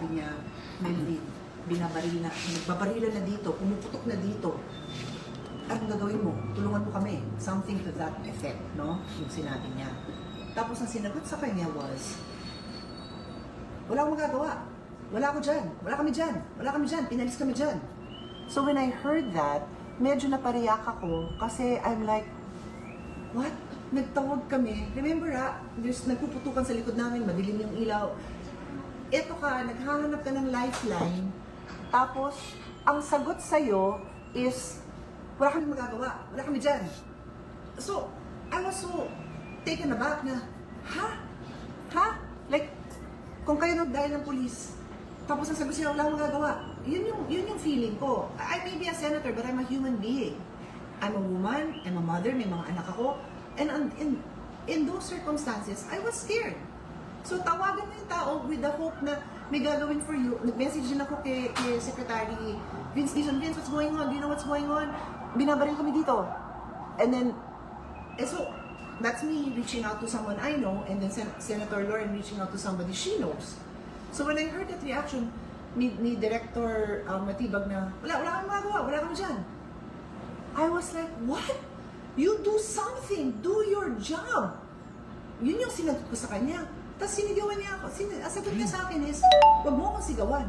sabi niya, Melvin, nagbabarila na dito, pumuputok na dito. Anong gagawin mo? Tulungan mo kami. Something to that effect, no? Yung sinabi niya. Tapos ang sinagot sa kanya was, wala akong magagawa. Wala ako dyan. Wala kami dyan. Wala kami dyan. Pinalis kami dyan. So when I heard that, medyo napariyak ako kasi I'm like, what? Nagtawag kami. Remember there's nagpuputukan sa likod namin, madilim yung ilaw. Eto ka, naghahanap ka ng lifeline. Tapos, ang sagot sa'yo is, wala kami magagawa. Wala kami dyan. So, I was so taken aback na, ha? Ha? Like, kung kayo nagdahil ng pulis, tapos ang sagot sila, wala akong magagawa. Yun yung feeling ko. I may be a senator, but I'm a human being. I'm a woman, I'm a mother, may mga anak ako. And in those circumstances, I was scared. So tawagan mo yung tao with the hope na may gagawin for you. Nag-message din ako kay Secretary Vince Dizon, Vince, what's going on? Do you know what's going on? Binabaril kami dito. And then, so, that's me reaching out to someone I know, and then Senator Lauren reaching out to somebody she knows. So when I heard that reaction ni Director Matibag na, wala kami magagawa, wala kami dyan. I was like, what? You do something, do your job. Yun yung sinagot ko sa kanya. Tapos sinigawan niya ako, sagot niya sa akin is, wag mo akong sigawan.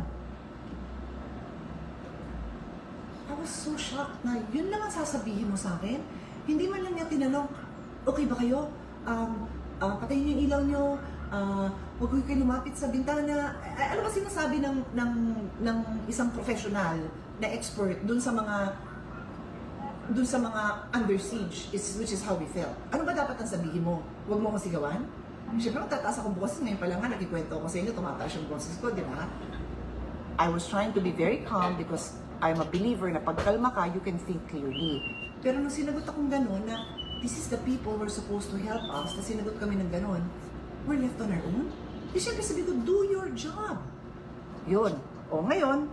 I was so shocked na yun lang ang sasabihin mo sa akin. Hindi man lang niya tinanong, okay ba kayo? Patayin niyo yung ilaw niyo, huwag kayo lumapit sa bintana. Ano ba sinasabi ng isang professional na expert dun sa mga under siege, which is how we felt. Ano ba dapat ang sabihin mo? Huwag mo akong sigawan? Siyempre, magtataas akong boses. Ngayon pa lang nga, nagkikwento ako sa inyo, tumataas yung boses ko, di ba? I was trying to be very calm because I'm a believer na pagkalma ka, you can think clearly. Pero nung sinagot akong gano'n na, this is the people who are supposed to help us, na sinagot kami ng gano'n, we're left on our own? Di siyempre sabi ko, do your job. Yun. O ngayon,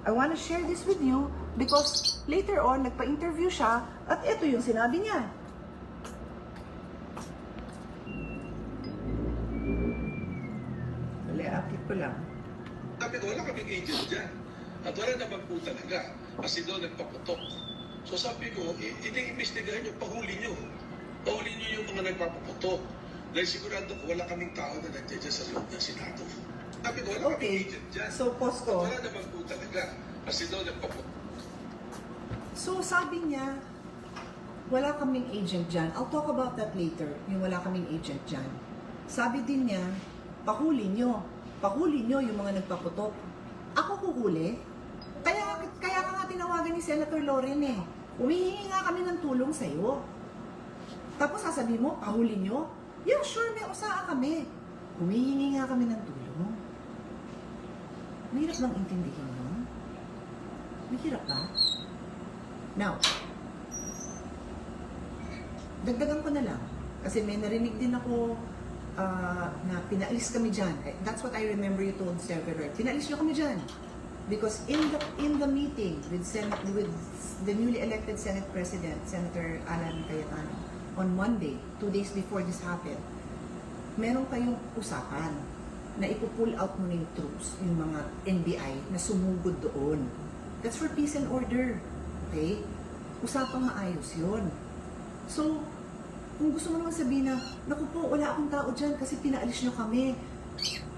I want to share this with you because later on, nagpa-interview siya at ito yung sinabi niya. Dali, akit ko lang. Sabi ko, wala kaming agent dyan. At wala naman po talaga. Kasi doon nagpaputok. So sabi ko, ini-investigahan nyo, pahuli nyo. Pahuli nyo yung mga nagpapaputok. Dahil sigurado ko, wala kaming tao na nandiyan dyan sa loob ng Senado. Sabi ko, wala kaming agent dyan. So, pause ko. At wala naman po talaga. Kasi doon nagpaputok. So, sabi niya, wala kaming agent dyan. I'll talk about that later, yung wala kaming agent dyan. Sabi din niya, pahuli nyo. Pahuli nyo yung mga nagpaputok. Ako kuhuli? Kaya ka nga tinawagan ni Senator Lauren eh. Humihingi nga kami ng tulong sa'yo. Tapos sasabihin mo, pahuli nyo? Yeah, sure, may usaa kami. Humihingi nga kami ng tulong. Mahirap bang intindihin mo? Mahirap ba? Now, dagdagan ko na lang. Kasi may narinig din ako na pinaalis kami dyan. That's what I remember you told Senator Lauren. Pinaalis nyo kami dyan. Because in the meeting with the newly elected Senate President, Senator Alan Cayetano, on Monday, 2 days before this happened, meron kayong usapan na ipo-pull out mo na yung troops, yung mga NBI na sumugod doon. That's for peace and order. Okay? Usapang maayos yun. So, kung gusto mo naman sabihin na, naku po, wala akong tao dyan kasi pinaalis nyo kami.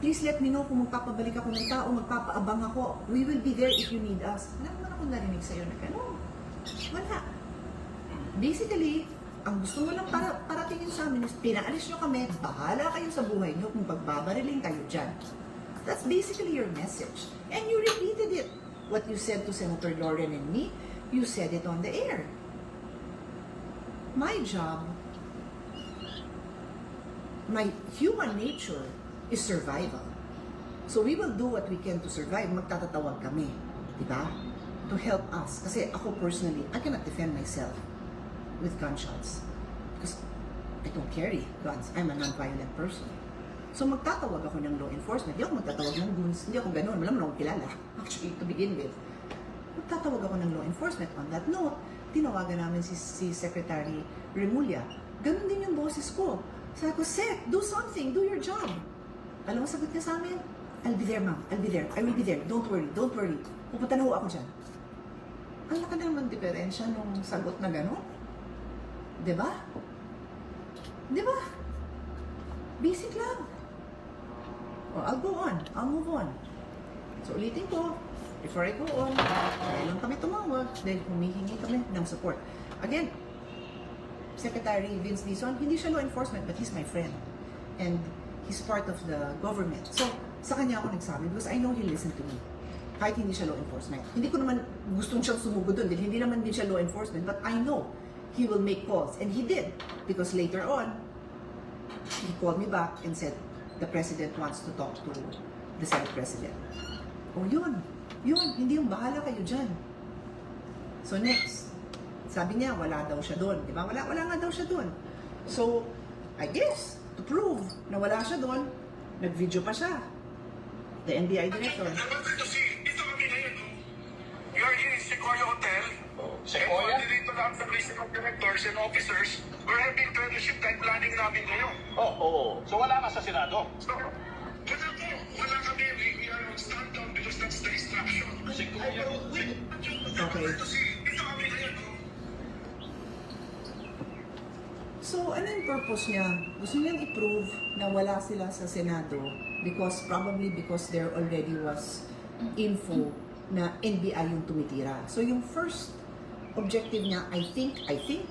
Please let me know kung magpapabalik ako ng tao, magpapaabang ako. We will be there if you need us. Wala naman akong narinig sa'yo na gano'n. Wala. Basically, ang gusto mo lang paratingin sa amin is pinaalis nyo kami, bahala kayo sa buhay nyo kung pagbabariling kayo dyan. That's basically your message. And you repeated it. What you said to Senator Lauren and me, you said it on the air. My job, my human nature is survival. So we will do what we can to survive. Magtatatawag kami, di ba? To help us. Kasi ako personally, I cannot defend myself with gunshots. Because I don't carry guns. I'm a non-violent person. So magtatawag ako ng law enforcement. Hindi ako magtatawag ng goons. Hindi ako ganun. Wala mo na akong kilala. Actually, to begin with. Magtatawag ako ng law enforcement. On that note, tinawagan namin si Secretary Remulla. Ganun din yung boses ko. Sabi ko, Sec, do something. Do your job. Alam mo, sagot niya sa amin, I'll be there, ma'am. I'll be there. I will be there. Don't worry. Don't worry. Pupunta na ho ako dyan. Ang laki naman diferensya nung sagot na gano'n. Diba? Diba? Basic lang. Oh, I'll go on. I'll move on. So, ulitin ko. Before I go on, kailan kami tumawag dahil humihingi kami ng support. Again, Secretary Vince Dizon, hindi siya law enforcement, but he's my friend. And he's part of the government. So, sa kanya ako nagsabi because I know he'll listen to me. Kahit hindi siya law enforcement. Hindi ko naman gustong siyang sumugod doon dahil hindi naman din siya law enforcement, but I know he will make calls. And he did. Because later on, he called me back and said, the President wants to talk to the Senate President. Oh, yun. Yun. Hindi yung bahala kayo dyan. So next, sabi niya, wala daw siya doon. Di ba? Wala nga daw siya doon. So, I guess, to prove na wala siya doon, nag-video pa siya. The NBI director. Dito kami ngayon, no? You are here in Sequoia Hotel. Sequoia? And dito lahat ng list of directors and officers. We're having fellowship time planning namin ngayon. Oo. So wala ka sa Senado? So, wala po. Wala kami. We are on stand down because that's the instruction. Sequoia. Okay. Dito kami ngayon, no? So, ano yung purpose niya? Gusto niyang i-prove na wala sila sa Senado probably because there already was info na NBI yung tumitira. So, yung first objective niya, I think,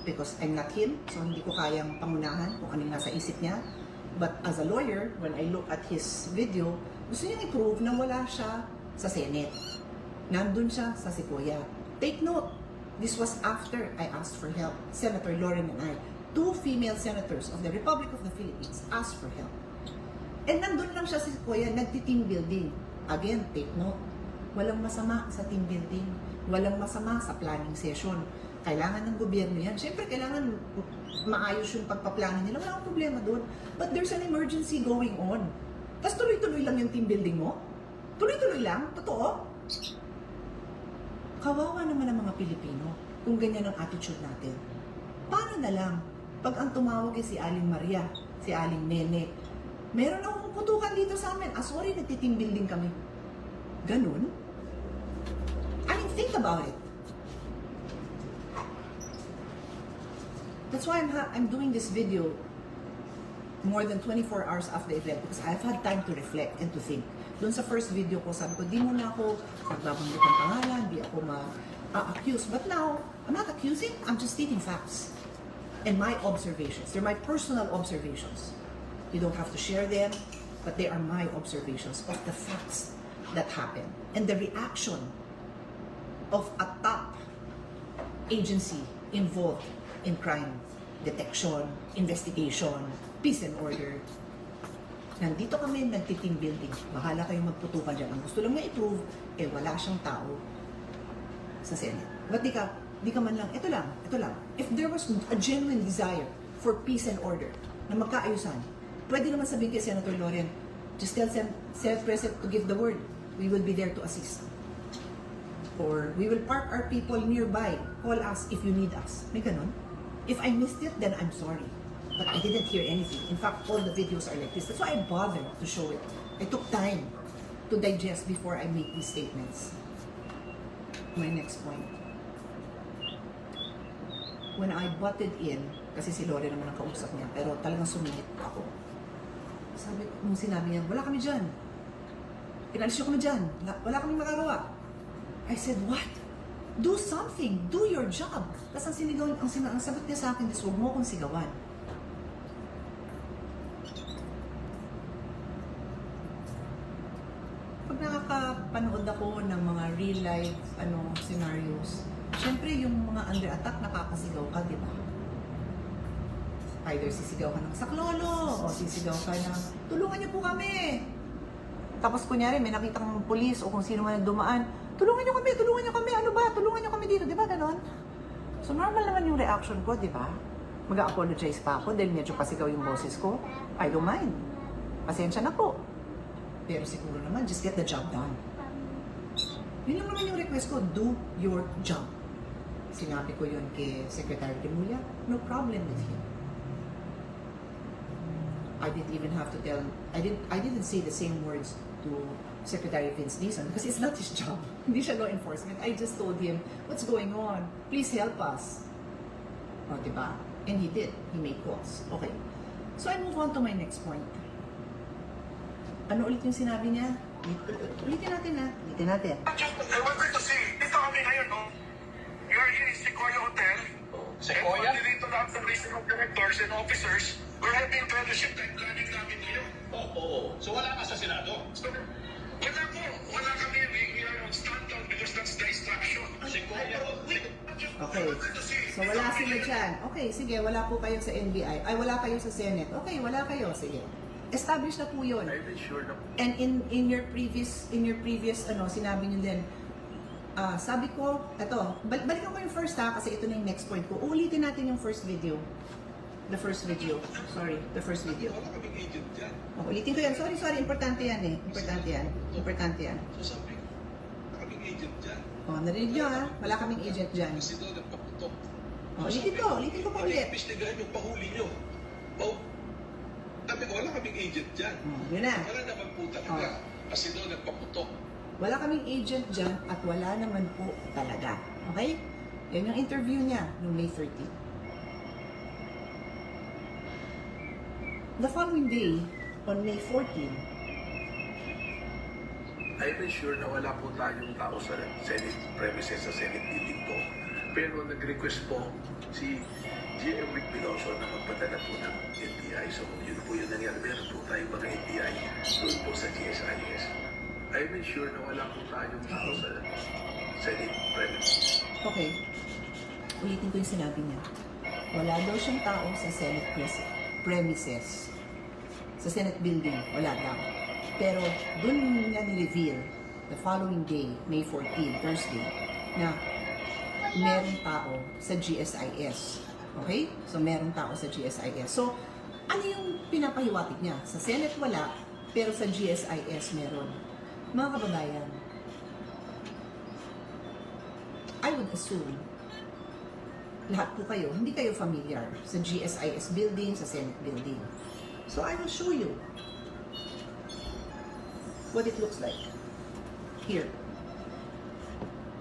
because I'm not him, so hindi ko kayang pangunahan kung anong nasa isip niya. But as a lawyer, when I look at his video, gusto niyang i-prove na wala siya sa Senate. Nandun siya sa Sequoia. Take note, this was after I asked for help. Senator Lauren and I, 2 female senators of the Republic of the Philippines asked for help. And nandun lang siya sa Sequoia, nagti-team building. Again, take note, walang masama sa team building. Walang masama sa planning session. Kailangan ng gobyerno yan. Siyempre, kailangan maayos yung pagpaplano nila. Wala akong problema doon. But there's an emergency going on. Tapos tuloy-tuloy lang yung team building mo? Tuloy-tuloy lang? Totoo? Kawawa naman ang mga Pilipino kung ganyan ang attitude natin. Paano na lang pag ang tumawag ay si Aling Maria, si Aling Nene, meron akong putukan dito sa amin. Sorry, nagti-team building kami. Ganun? I mean, think about it. That's why I'm doing this video more than 24 hours after the event because I've had time to reflect and to think. Doon sa first video ko, sabi ko, di muna ako magbabanggit ng pangalan, di ako ma-accuse. But now, I'm not accusing, I'm just stating facts. And my observations. They're my personal observations. You don't have to share them, but they are my observations of the facts that happen. And the reaction of a top agency involved in crime detection, investigation, peace and order. Nandito kami nagti-team building. Bahala kayong magputukan dyan. Ang gusto lang na i-prove, wala siyang tao sa Senate. Ba't di ka man lang, ito lang. If there was a genuine desire for peace and order na magkaayusan, pwede naman sabihin kay Senator Lauren, just tell Senate President to give the word. We will be there to assist. Or we will park our people nearby. Call us if you need us. May ganun. If I missed it, then I'm sorry. But I didn't hear anything. In fact, all the videos are like this. That's why I bothered to show it. I took time to digest before I make these statements. My next point. When I butted in, kasi si Lore naman ang kausap niya, pero talagang sumingit ako. Sabi ko, nung sinabi niya, wala kami dyan. Inalis niyo kami dyan. Wala kami magagawa. I said, what? Do something. Do your job. Tapos ang sagot niya sa akin is, huwag mo akong sigawan. Pag nakakapanood ako ng mga real life scenarios, syempre yung mga under attack nakakasigaw ka, di ba? Either sisigaw ka ng saklolo o sisigaw ka ng tulungan niyo po kami. Tapos kunyari may nakita kang pulis o kung sino man dumaan, tulungan niyo kami, ano ba? Tulungan niyo kami dito, di ba ganon? So normal naman yung reaction ko, di ba? Mag-apologize pa ako dahil medyo pasigaw yung boses ko. I don't mind. Pasensya na po. Pero siguro naman, just get the job done. Yun lang naman yung request ko, do your job. Sinabi ko yun kay Secretary Remulla, no problem with him. I didn't even have to tell, I didn't say the same words to Secretary Vince Dizon because it's not his job. Hindi siya law enforcement. I just told him, what's going on? Please help us. O, diba? And he did. He made calls. Okay. So I move on to my next point. Ano ulit yung sinabi niya? Ulitin natin ha. Ulitin natin. I wanted to see, dito kami ngayon, no? You are here in Sequoia Hotel. Sequoia? And dito lahat ng regional directors and officers, we're having fellowship and planning namin ngayon. Oo. So wala ka sa Senado? So, wala kami. We are on standdown because that's the instruction. Sequoia? Okay. So wala sila dyan. Okay, sige, wala po kayo sa NBI. Ay, wala kayo sa Senate. Okay, wala kayo. Sige. Established na po yun. And in your previous sinabi niyo din, sabi ko, eto, balikan ko yung first ha, kasi ito na yung next point ko. Ulitin natin yung first video. The first video. Sorry, the first video. Wala kaming agent dyan. Oh, ulitin ko yan. Sorry, importante yan eh. Importante yan. So sabi ko, wala kaming agent dyan. Oh, narinig nyo ha? Wala kaming agent dyan. Kasi doon nagpaputok. Oh, ulitin ko pa ulit. Imbestigahan yung pahuli nyo. Sabi ko, wala kaming agent dyan. Yun na. Wala naman po talaga. Kasi doon nagpaputok. Wala kaming agent dyan at wala naman po talaga. Okay? Yan yung interview niya noong May 13. The following day, on May 14, I'm sure na wala po tayong tao sa Senate premises, sa Senate building po. Pero nag-request po si G.M. Rick Piloso na magpadala po ng NBI. So yun po yung nangyari. Meron po tayong mga NBI doon po sa GSIS. I'm sure na wala po tayong tao sa Senate premises. okay, ulitin ko yung sinabi niya. Wala daw siyang tao sa Senate premises. Sa Senate building, wala daw. Pero dun niya ni-reveal the following day, May 14, Thursday, na meron tao sa GSIS. Okay? So, meron tao sa GSIS. So, ano yung pinapahiwatig niya? Sa Senate wala, pero sa GSIS meron. Mga kababayan, I would assume, lahat po kayo, hindi kayo familiar sa GSIS building, sa Senate building. So, I will show you what it looks like. Here.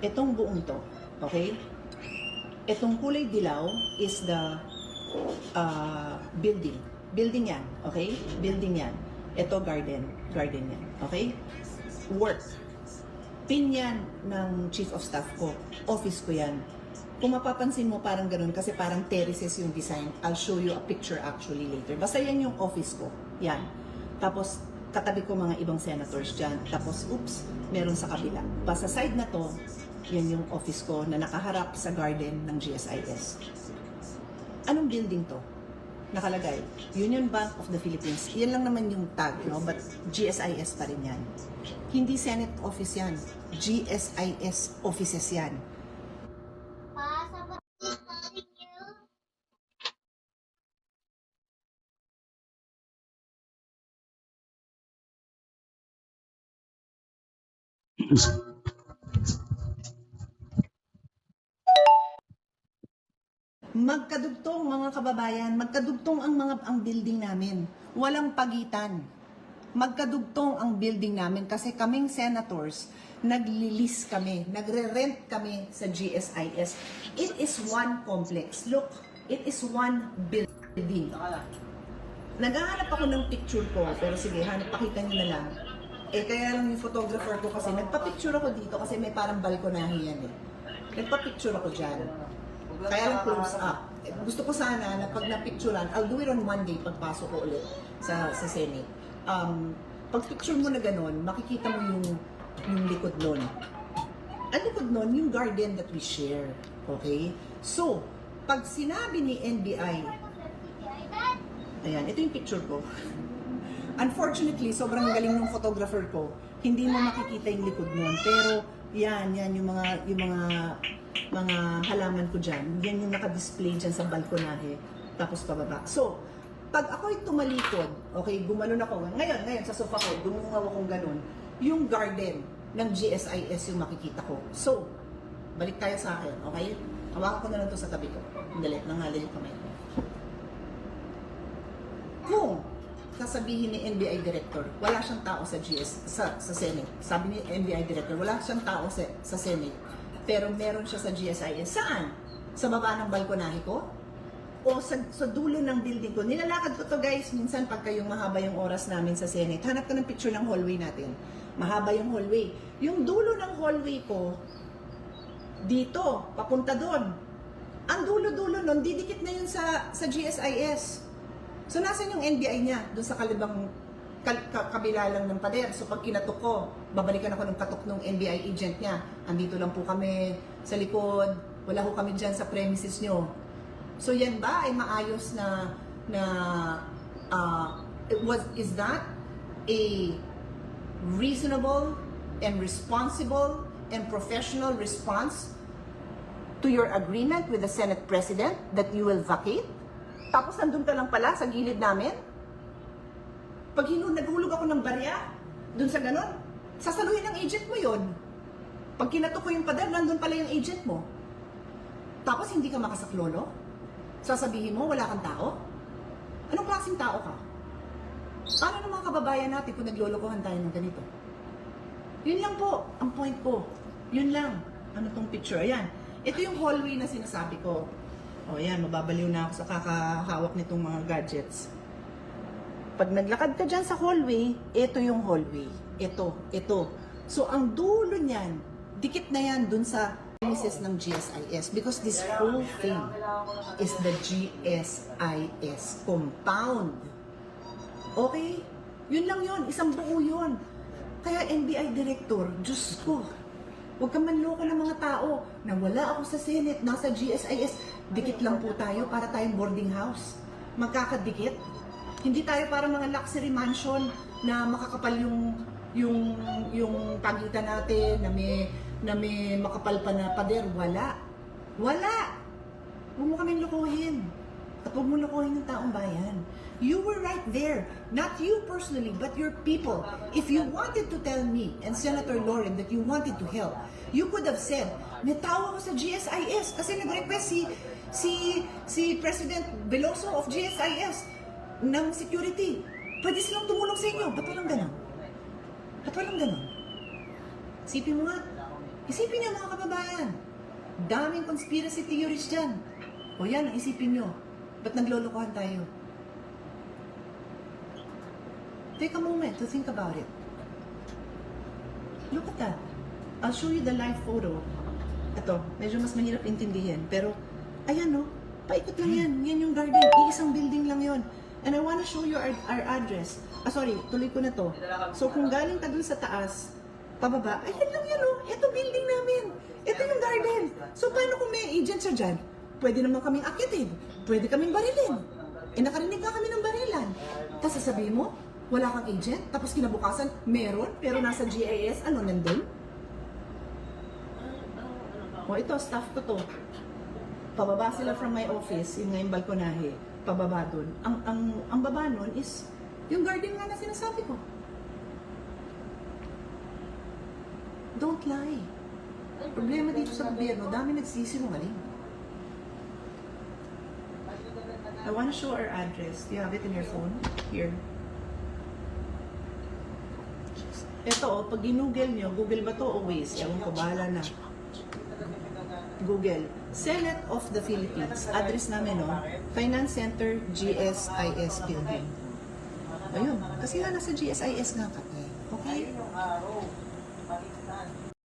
Itong buong to, okay? Itong kulay dilaw is the building. Building yan, okay? Building yan. Ito garden. Garden yan, okay? Work. Pin yan ng chief of staff ko. Office ko yan. Kung mapapansin mo, parang ganun, kasi parang terraces yung design. I'll show you a picture actually later. Basta yan yung office ko. Yan. Tapos, katabi ko mga ibang senators dyan. Tapos, oops, meron sa kabila. Sa side na to, yan yung office ko na nakaharap sa garden ng GSIS. Anong building to? Nakalagay, Union Bank of the Philippines. Yan lang naman yung tag, no? But GSIS pa rin yan. Hindi Senate office yan. GSIS offices yan. Magkadugtong mga kababayan, magkadugtong ang building namin. Walang pagitan. Magkadugtong ang building namin kasi kaming senators, nagli-lease kami, nagre-rent kami sa GSIS. It is one complex. Look, it is one building. Naghahanap ako ng picture ko, pero sige, pakita nyo na lang. Kaya lang yung photographer ko kasi, nagpa-picture ako dito kasi may parang balkonahe yan eh. Nagpa-picture ako dyan. Kaya lang close up. Gusto ko sana na pag na-picturean, I'll do it on Monday pagpasok ko ulit sa Senate. Pag picture mo na ganun, makikita mo yung likod nun. Ang likod nun, yung garden that we share. Okay? So, pag sinabi ni NBI, ayan, ito yung picture ko. Unfortunately, sobrang galing ng photographer ko. Hindi mo makikita yung likod nun. Pero, yan yung mga halaman ko dyan. Yan yung naka-display dyan sa balkonahe. Tapos pababa. So, pag ako'y tumalikod, okay, gumanon ako. Ngayon, sa sofa ko, gumungaw akong ganun. Yung garden ng GSIS yung makikita ko. So, balik tayo sa akin, okay? Hawakan ko na lang to sa tabi ko. Dali, nangalay yung kamay ko. Kung sasabihin ni NBI Director, wala siyang tao sa sa Senate. Sabi ni NBI Director, wala siyang tao sa Senate. Pero meron siya sa GSIS. Saan? Sa baba ng balkonahe ko? O sa dulo ng building ko? Nilalakad ko to guys, minsan pagka yung mahaba yung oras namin sa Senate. Hanap ka ng picture ng hallway natin. Mahaba yung hallway. Yung dulo ng hallway ko, dito, papunta doon. Ang dulo-dulo nun, didikit na yun sa GSIS. So, nasan yung NBI niya? Doon sa kabila lang ng pader. So, pag kinatok ko, babalikan ako ng katok ng NBI agent niya. Andito lang po kami sa likod. Wala ho kami dyan sa premises nyo. So, yan ba ay maayos is that a reasonable and responsible and professional response to your agreement with the Senate President that you will vacate? Tapos nandun ka lang pala sa gilid namin? Pag naghulog ako ng barya, dun sa ganon, sasaluhin ng agent mo yon. Pag kinatok ko yung pader, nandun pala yung agent mo. Tapos hindi ka makasaklolo? Sasabihin mo, wala kang tao? Anong klaseng tao ka? Paano ng mga kababayan natin kung naglolokohan tayo ng ganito? Yun lang po, ang point ko. Yun lang. Ano tong picture? Ayan. Ito yung hallway na sinasabi ko. O yan, mababaliw na ako sa kakahawak nitong mga gadgets. Pag naglakad ka dyan sa hallway, ito yung hallway. Ito. So, ang dulo niyan, dikit na yan dun sa premises ng GSIS because this whole thing is the GSIS compound. Okay? Yun lang yun. Isang buo yun. Kaya NBI Director, Diyos ko, huwag kang manloko ng mga tao na wala ako sa Senate, nasa GSIS. Dikit lang po tayo para tayong boarding house. Magkakadikit. Hindi tayo para mga luxury mansion na makakapal yung pagitan natin, na may makapal pa na pader. Wala. Huwag mo kaming lukuhin. At huwag mo lukuhin ng taong bayan. You were right there. Not you personally, but your people. If you wanted to tell me and Senator Lauren that you wanted to help, you could have said, may tao ako sa GSIS kasi nag-request si President Veloso of GSIS ng security. Pwede silang tumulong sa inyo. Ba't walang ganon? Isipin mo nga. Isipin niyo mga kababayan. Daming conspiracy theories dyan. O yan, ang isipin niyo. Ba't naglolokohan tayo? Take a moment to think about it. Look at that. I'll show you the live photo. Ito, medyo mas mahirap intindihin. Pero, ayan no, paikot lang yan. Yan yung garden. Iisang building lang yon. And I wanna show you our address. Sorry, tuloy ko na to. So, kung galing ka dun sa taas, pababa, ayan lang yan oh. Ito building namin. Ito yung garden. So, paano kung may agent siya dyan? Pwede naman kaming akitin. Pwede kaming barilin. Nakarinig ka kami ng barilan. Tapos sasabihin mo, wala kang agent, tapos kinabukasan, meron, pero nasa GIS, nandun? O ito, staff ko to. Pababa sila from my office, yung ngayong balkonahe, pababa dun. Ang baba nun is, yung garden nga na sinasabi ko. Don't lie. Problema dito sa gobyerno, dami nagsisinungaling. I want to show our address. Do you have it in your phone? Here. Ito, pag ginugel nyo, Google ba to o Waze? Ewan ko, bahala na. Google. Senate of the Philippines. Address namin, no? Finance Center, GSIS Building. Ayun. Kasi nga nasa GSIS nga kami. Okay?